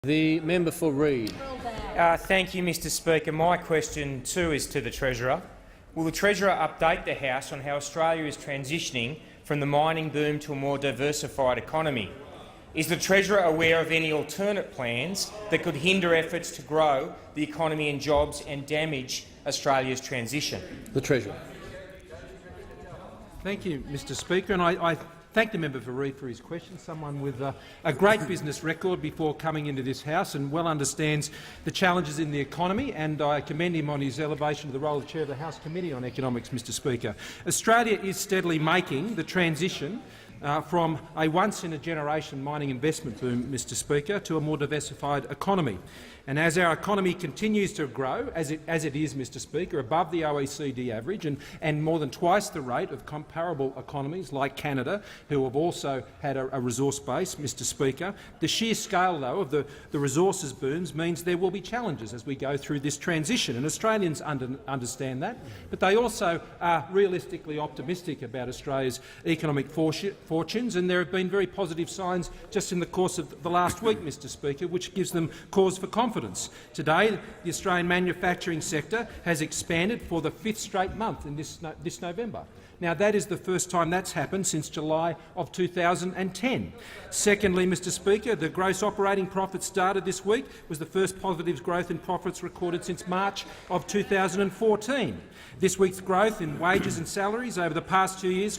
The member for Reid. Thank you, Mr Speaker. My question too is to the Treasurer. Will the Treasurer update the House on how Australia is transitioning from the mining boom to a more diversified economy? Is the Treasurer aware of any alternate plans that could hinder efforts to grow the economy and jobs and damage Australia's transition? The Treasurer. Thank you, Mr Speaker, and I thank the member for Reid for his question, someone with a great business record before coming into this House and well understands the challenges in the economy, and I commend him on his elevation to the role of Chair of the House Committee on Economics. Mr Speaker, Australia is steadily making the transition from a once-in-a-generation mining investment boom, Mr Speaker, to a more diversified economy. And as our economy continues to grow, as it is, Mr Speaker, above the OECD average and more than twice the rate of comparable economies like Canada, who have also had a resource base, Mr Speaker, the sheer scale, though, of the resources booms means there will be challenges as we go through this transition, and Australians understand that, but they also are realistically optimistic about Australia's economic fortunes, and there have been very positive signs just in the course of the last week, Mr Speaker, which gives them cause for confidence. Today, the Australian manufacturing sector has expanded for the 5th straight month in this November. Now, that is the first time that's happened since July of 2010. Secondly, Mr Speaker, the gross operating profit started this week was the first positive growth in profits recorded since March of 2014. This week's growth in wages and salaries over the past 2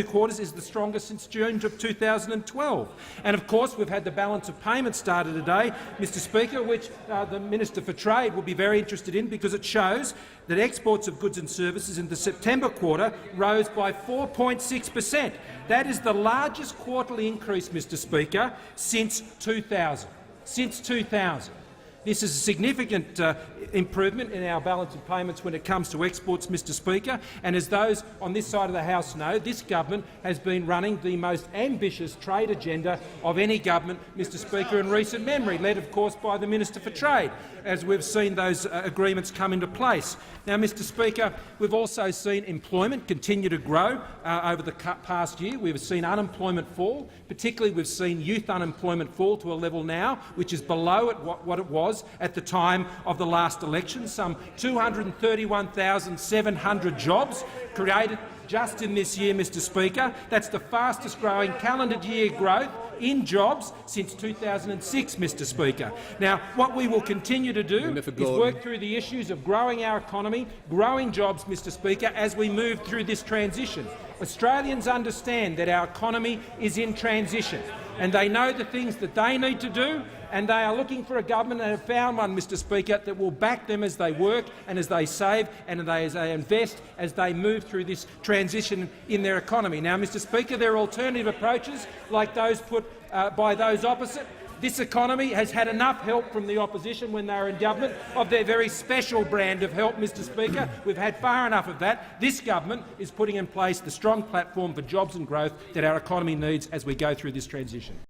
quarters, is the strongest since June of 2012. And of course, we've had the balance of payments started today, Mr Speaker, which the Minister for Trade will be very interested in, because it shows that exports of goods and services in the September quarter rose by 4.6%. That is the largest quarterly increase, Mr Speaker, since 2000. This is a significant improvement in our balance of payments when it comes to exports, Mr Speaker, and as those on this side of the House know, this government has been running the most ambitious trade agenda of any government, Mr Speaker, in recent memory, led of course by the Minister for Trade, as we've seen those agreements come into place. Now, Mr Speaker, we've also seen employment continue to grow over the past year. We've seen unemployment fall. Particularly, we've seen youth unemployment fall to a level now which is below what it was at the time of the last election. Some 231,700 jobs created just in this year, Mr Speaker. That's the fastest growing calendar year growth in jobs since 2006, Mr Speaker. Now, what we will continue to do is work through the issues of growing our economy, growing jobs, Mr Speaker, as we move through this transition. Australians understand that our economy is in transition, and they know the things that they need to do, and they are looking for a government, and have found one, Mr Speaker, that will back them as they work and as they save and as they invest as they move through this transition in their economy. Now, Mr Speaker, there are alternative approaches like those put by those opposite. This economy has had enough help from the opposition when they were in government, of their very special brand of help, Mr Speaker. We've had far enough of that. This government is putting in place the strong platform for jobs and growth that our economy needs as we go through this transition.